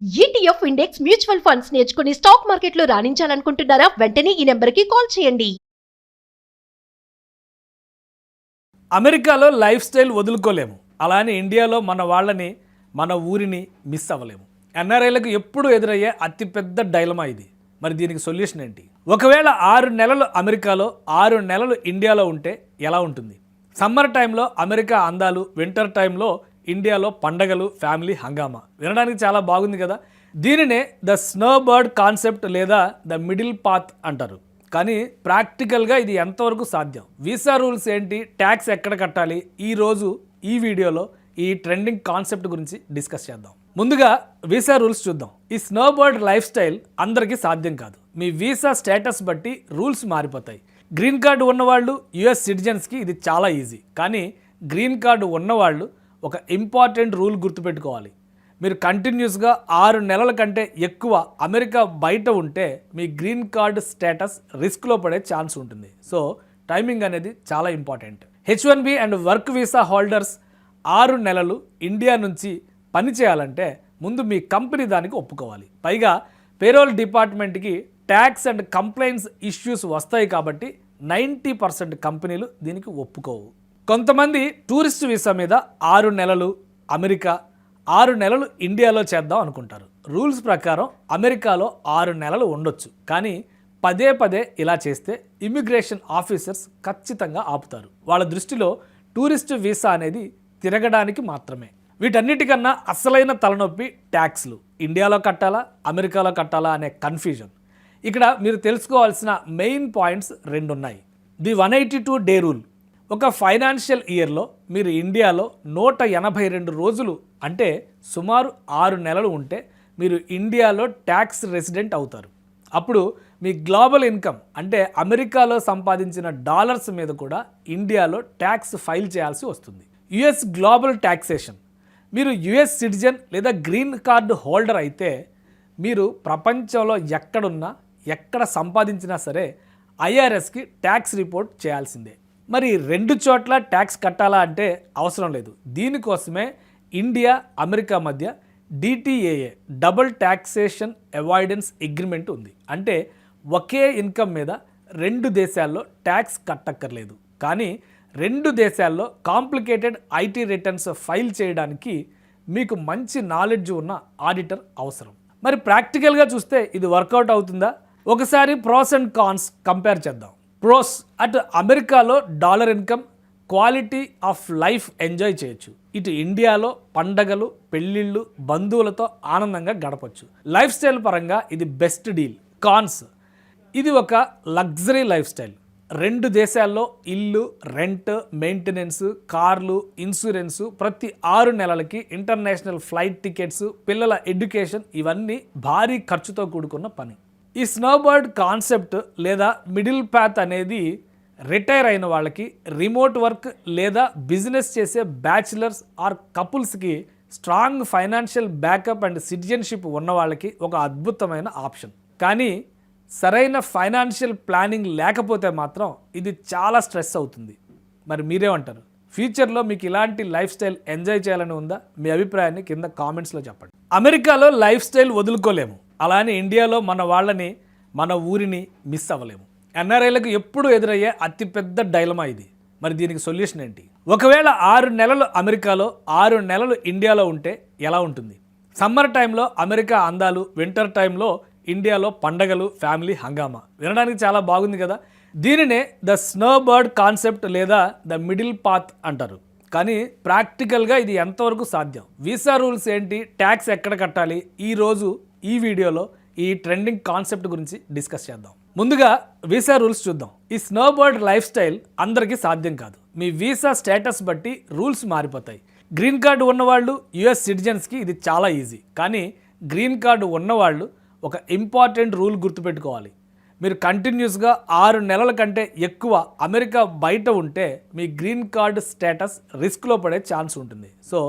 ETF index mutual funds నేర్చుకుని stock మార్కెట్లో రాణించాలనుకుంటున్నారా? వెంటనే ఈ నెంబర్కి కాల్ చేయండి. అమెరికాలో లైఫ్ స్టైల్ వదులుకోలేము, అలానే ఇండియాలో మన వాళ్ళని మన ఊరిని మిస్ అవ్వలేము. ఎన్ఆర్ఐలకు ఎప్పుడు ఎదురయ్యే అతిపెద్ద డైలమా ఇది. మరి దీనికి సొల్యూషన్ ఏంటి? ఒకవేళ 6 నెలలు అమెరికాలో 6 నెలలు ఇండియాలో ఉంటే ఎలా ఉంటుంది? సమ్మర్ టైంలో అమెరికా అందాలు, వింటర్ టైంలో ఇండియాలో పండగలు, ఫ్యామిలీ హంగామా. వినడానికి చాలా బాగుంది కదా. దీనినే ద స్నో బర్డ్ కాన్సెప్ట్ లేదా ద మిడిల్ పాత్ అంటారు. కానీ ప్రాక్టికల్గా ఇది ఎంతవరకు సాధ్యం? వీసా రూల్స్ ఏంటి? ట్యాక్స్ ఎక్కడ కట్టాలి? ఈరోజు ఈ వీడియోలో ఈ ట్రెండింగ్ కాన్సెప్ట్ గురించి డిస్కస్ చేద్దాం. ముందుగా వీసా రూల్స్ చూద్దాం. ఈ స్నో బర్డ్ లైఫ్ స్టైల్ అందరికీ సాధ్యం కాదు. మీ వీసా స్టేటస్ బట్టి రూల్స్ మారిపోతాయి. గ్రీన్ కార్డు ఉన్నవాళ్ళు, యుఎస్ సిటిజన్స్కి ఇది చాలా ఈజీ. కానీ గ్రీన్ కార్డు ఉన్నవాళ్ళు ఒక ఇంపార్టెంట్ రూల్ గుర్తుపెట్టుకోవాలి. మీరు కంటిన్యూస్గా 6 నెలల కంటే ఎక్కువ అమెరికా బయట ఉంటే మీ గ్రీన్ కార్డు స్టేటస్ రిస్క్లో పడే ఛాన్స్ ఉంటుంది. సో టైమింగ్ అనేది చాలా important. H1B and work visa holders 6 నెలలు ఇండియా నుంచి పని చేయాలంటే ముందు మీ కంపెనీ దానికి ఒప్పుకోవాలి. పైగా పేరోల్ డిపార్ట్మెంట్కి ట్యాక్స్ అండ్ కంప్లైంట్స్ ఇష్యూస్ వస్తాయి కాబట్టి 90% కంపెనీలు దీనికి ఒప్పుకోవు. కొంతమంది టూరిస్ట్ వీసా మీద 6 నెలలు అమెరికా, 6 నెలలు ఇండియాలో చేద్దాం అనుకుంటారు. రూల్స్ ప్రకారం అమెరికాలో 6 నెలలు ఉండొచ్చు. కానీ పదే పదే ఇలా చేస్తే ఇమిగ్రేషన్ ఆఫీసర్స్ ఖచ్చితంగా ఆపుతారు. వాళ్ళ దృష్టిలో టూరిస్ట్ వీసా అనేది తిరగడానికి మాత్రమే. వీటన్నిటికన్నా అసలైన తలనొప్పి ట్యాక్స్లు. ఇండియాలో కట్టాలా, అమెరికాలో కట్టాలా అనే కన్ఫ్యూజన్. ఇక్కడ మీరు తెలుసుకోవాల్సిన మెయిన్ పాయింట్స్ 2 ఉన్నాయి. The 182 day rule. ఒక ఫైనాన్షియల్ ఇయర్లో మీరు ఇండియాలో 182 రోజులు అంటే సుమారు 6 నెలలు ఉంటే మీరు ఇండియాలో ట్యాక్స్ రెసిడెంట్ అవుతారు. అప్పుడు మీ గ్లోబల్ ఇన్కమ్ అంటే అమెరికాలో సంపాదించిన డాలర్స్ మీద కూడా ఇండియాలో ట్యాక్స్ ఫైల్ చేయాల్సి వస్తుంది. US global taxation. మీరు యుఎస్ సిటిజన్ లేదా గ్రీన్ కార్డు హోల్డర్ అయితే మీరు ప్రపంచంలో ఎక్కడున్నా, ఎక్కడ సంపాదించినా సరే ఐఆర్ఎస్కి ట్యాక్స్ రిపోర్ట్ చేయాల్సిందే. మరి 2 చోట్ల ట్యాక్స్ కట్టాలా అంటే అవసరం లేదు. దీనికోసమే ఇండియా, అమెరికా మధ్య DTAA double taxation avoidance agreement ఉంది. అంటే ఒకే ఇన్కమ్ మీద 2 దేశాల్లో ట్యాక్స్ కట్టక్కర్లేదు. కానీ 2 దేశాల్లో కాంప్లికేటెడ్ ఐటీ రిటర్న్స్ ఫైల్ చేయడానికి మీకు మంచి నాలెడ్జ్ ఉన్న ఆడిటర్ అవసరం. మరి ప్రాక్టికల్గా చూస్తే ఇది వర్కౌట్ అవుతుందా? ఒకసారి ప్రోస్ అండ్ కాన్స్ కంపేర్ చేద్దాం. ప్రోస్, అటు అమెరికాలో dollar income, quality of life enjoy చేయొచ్చు. ఇటు ఇండియాలో పండగలు, పెళ్ళిళ్ళు, బంధువులతో ఆనందంగా గడపచ్చు. లైఫ్ స్టైల్ పరంగా ఇది బెస్ట్ డీల్. కాన్స్, ఇది ఒక లగ్జరీ లైఫ్ స్టైల్. 2 దేశాల్లో ఇల్లు, రెంట్, మెయింటెనెన్స్, కార్లు, ఇన్సూరెన్సు, ప్రతి 6 నెలలకి ఇంటర్నేషనల్ ఫ్లైట్ టికెట్స్, పిల్లల ఎడ్యుకేషన్, ఇవన్నీ భారీ ఖర్చుతో కూడుకున్న పని. ఈ స్నోబర్డ్ కాన్సెప్ట్ లేదా మిడిల్ పాత్ అనేది రిటైర్ అయిన వాళ్ళకి, రిమోట్ వర్క్ లేదా బిజినెస్ చేసే బ్యాచిలర్స్ ఆర్ కపుల్స్కి, strong financial backup and citizenship ఉన్న వాళ్ళకి ఒక అద్భుతమైన ఆప్షన్. కానీ సరైన ఫైనాన్షియల్ ప్లానింగ్ లేకపోతే మాత్రం ఇది చాలా స్ట్రెస్ అవుతుంది. మరి మీరేమంటారు? ఫ్యూచర్లో మీకు ఇలాంటి లైఫ్ స్టైల్ ఎంజాయ్ చేయాలని ఉందా? మీ అభిప్రాయాన్ని కింద కామెంట్స్లో చెప్పండి. అమెరికాలో లైఫ్ స్టైల్ వదులుకోలేము, అలానే ఇండియాలో మన వాళ్ళని మన ఊరిని మిస్ అవ్వలేము. ఎన్ఆర్ఐలకు ఎప్పుడు ఎదురయ్యే అతిపెద్ద డైలమా ఇది. మరి దీనికి సొల్యూషన్ ఏంటి? ఒకవేళ 6 నెలలు అమెరికాలో 6 నెలలు ఇండియాలో ఉంటే ఎలా ఉంటుంది? సమ్మర్ టైంలో అమెరికా అందాలు, వింటర్ టైంలో ఇండియాలో పండగలు, ఫ్యామిలీ హంగామా. వినడానికి చాలా బాగుంది కదా. దీనినే ద స్నో బర్డ్ కాన్సెప్ట్ లేదా ద మిడిల్ పాత్ అంటారు. కానీ ప్రాక్టికల్గా ఇది ఎంతవరకు సాధ్యం? వీసా రూల్స్ ఏంటి? ట్యాక్స్ ఎక్కడ కట్టాలి? ఈరోజు ఈ వీడియోలో ఈ ట్రెండింగ్ కాన్సెప్ట్ గురించి డిస్కస్ చేద్దాం. ముందుగా వీసా రూల్స్ చూద్దాం. ఈ స్నో బర్డ్ లైఫ్ స్టైల్ అందరికీ సాధ్యం కాదు. మీ వీసా స్టేటస్ బట్టి రూల్స్ మారిపోతాయి. గ్రీన్ కార్డు ఉన్నవాళ్ళు, యుఎస్ సిటిజన్స్కి ఇది చాలా ఈజీ. కానీ గ్రీన్ కార్డు ఉన్నవాళ్ళు ఒక ఇంపార్టెంట్ రూల్ గుర్తుపెట్టుకోవాలి. మీరు కంటిన్యూస్గా 6 నెలల కంటే ఎక్కువ అమెరికా బయట ఉంటే మీ గ్రీన్ కార్డు స్టేటస్ రిస్క్లో పడే ఛాన్స్ ఉంటుంది. సో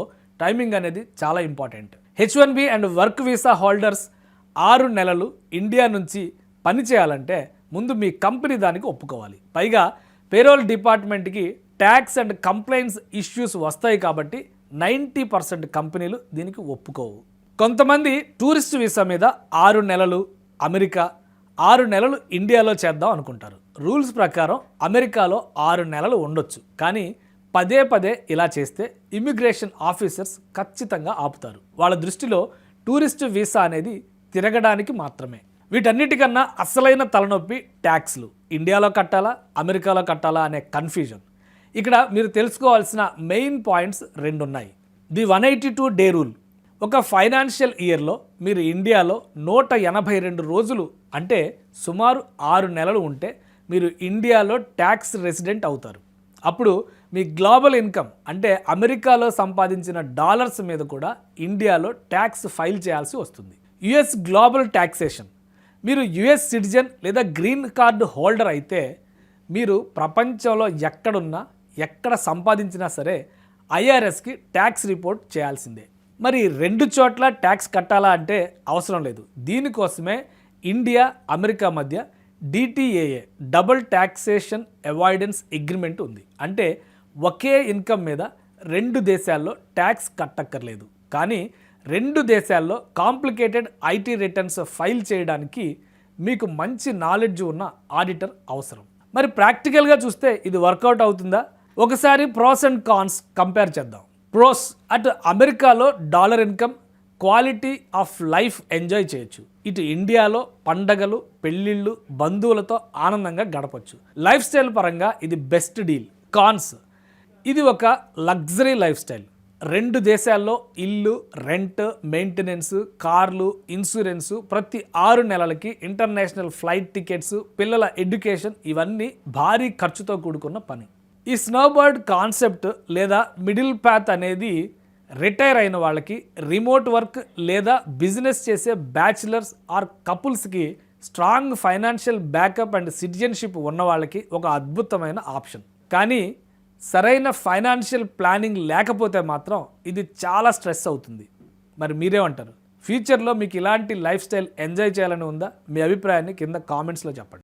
టైమింగ్ అనేది చాలా important. H1B and work visa holders 6 నెలలు ఇండియా నుంచి పని చేయాలంటే ముందు మీ కంపెనీ దానికి ఒప్పుకోవాలి. పైగా పేరోల్ డిపార్ట్మెంట్కి ట్యాక్స్ అండ్ కంప్లైంట్స్ ఇష్యూస్ వస్తాయి కాబట్టి 90% కంపెనీలు దీనికి ఒప్పుకోవు. కొంతమంది టూరిస్ట్ వీసా మీద 6 నెలలు అమెరికా, 6 నెలలు ఇండియాలో చేద్దాం అనుకుంటారు. రూల్స్ ప్రకారం అమెరికాలో 6 నెలలు ఉండొచ్చు. కానీ పదే పదే ఇలా చేస్తే ఇమిగ్రేషన్ ఆఫీసర్స్ ఖచ్చితంగా ఆపుతారు. వాళ్ళ దృష్టిలో టూరిస్ట్ వీసా అనేది తిరగడానికి మాత్రమే. వీటన్నిటికన్నా అసలైన తలనొప్పి ట్యాక్స్లు. ఇండియాలో కట్టాలా, అమెరికాలో కట్టాలా అనే కన్ఫ్యూజన్. ఇక్కడ మీరు తెలుసుకోవాల్సిన మెయిన్ పాయింట్స్ 2 ఉన్నాయి. The 182 day rule. ఒక ఫైనాన్షియల్ ఇయర్లో మీరు ఇండియాలో 182 రోజులు అంటే సుమారు 6 నెలలు ఉంటే మీరు ఇండియాలో ట్యాక్స్ రెసిడెంట్ అవుతారు. అప్పుడు మీ గ్లోబల్ ఇన్కమ్ అంటే అమెరికాలో సంపాదించిన డాలర్స్ మీద కూడా ఇండియాలో ట్యాక్స్ ఫైల్ చేయాల్సి వస్తుంది. US global taxation. మీరు యుఎస్ సిటిజన్ లేదా గ్రీన్ కార్డు హోల్డర్ అయితే మీరు ప్రపంచంలో ఎక్కడున్నా ఎక్కడ సంపాదించినా సరే ఐఆర్ఎస్కి ట్యాక్స్ రిపోర్ట్ చేయాల్సిందే. మరి 2 చోట్ల ట్యాక్స్ కట్టాలా అంటే అవసరం లేదు. దీనికోసమే ఇండియా అమెరికా మధ్య డిటిఏఏ డబుల్ ట్యాక్సేషన్ అవాయిడెన్స్ అగ్రిమెంట్ ఉంది. అంటే ఒకే ఇన్కమ్ మీద 2 దేశాల్లో ట్యాక్స్ కట్టక్కర్లేదు. కానీ 2 దేశాల్లో కాంప్లికేటెడ్ ఐటీ రిటర్న్స్ ఫైల్ చేయడానికి మీకు మంచి నాలెడ్జ్ ఉన్న ఆడిటర్ అవసరం. మరి ప్రాక్టికల్గా చూస్తే ఇది వర్కౌట్ అవుతుందా? ఒకసారి ప్రోస్ అండ్ కాన్స్ కంపేర్ చేద్దాం. ప్రోస్, అటు అమెరికాలో dollar income, quality of life enjoy చేయొచ్చు. ఇటు ఇండియాలో పండగలు, పెళ్ళిళ్ళు, బంధువులతో ఆనందంగా గడపచ్చు. లైఫ్ స్టైల్ పరంగా ఇది బెస్ట్ డీల్. కాన్స్, ఇది ఒక లగ్జరీ లైఫ్ స్టైల్. 2 దేశాల్లో ఇల్లు, రెంట్, మెయింటెనెన్స్, కార్లు, ఇన్సూరెన్సు, ప్రతి 6 నెలలకి ఇంటర్నేషనల్ ఫ్లైట్ టికెట్స్, పిల్లల ఎడ్యుకేషన్, ఇవన్నీ భారీ ఖర్చుతో కూడుకున్న పని. ఈ స్నోబర్డ్ కాన్సెప్ట్ లేదా మిడిల్ పాత్ అనేది రిటైర్ అయిన వాళ్ళకి, రిమోట్ వర్క్ లేదా బిజినెస్ చేసే బ్యాచిలర్స్ ఆర్ కపుల్స్కి, strong financial backup and citizenship ఉన్న వాళ్ళకి ఒక అద్భుతమైన ఆప్షన్. కానీ సరైన ఫైనాన్షియల్ ప్లానింగ్ లేకపోతే మాత్రం ఇది చాలా స్ట్రెస్ అవుతుంది. మరి మీరేమంటారు? ఫ్యూచర్లో మీకు ఇలాంటి లైఫ్ స్టైల్ ఎంజాయ్ చేయాలని ఉందా? మీ అభిప్రాయాన్ని కింద కామెంట్స్లో చెప్పండి.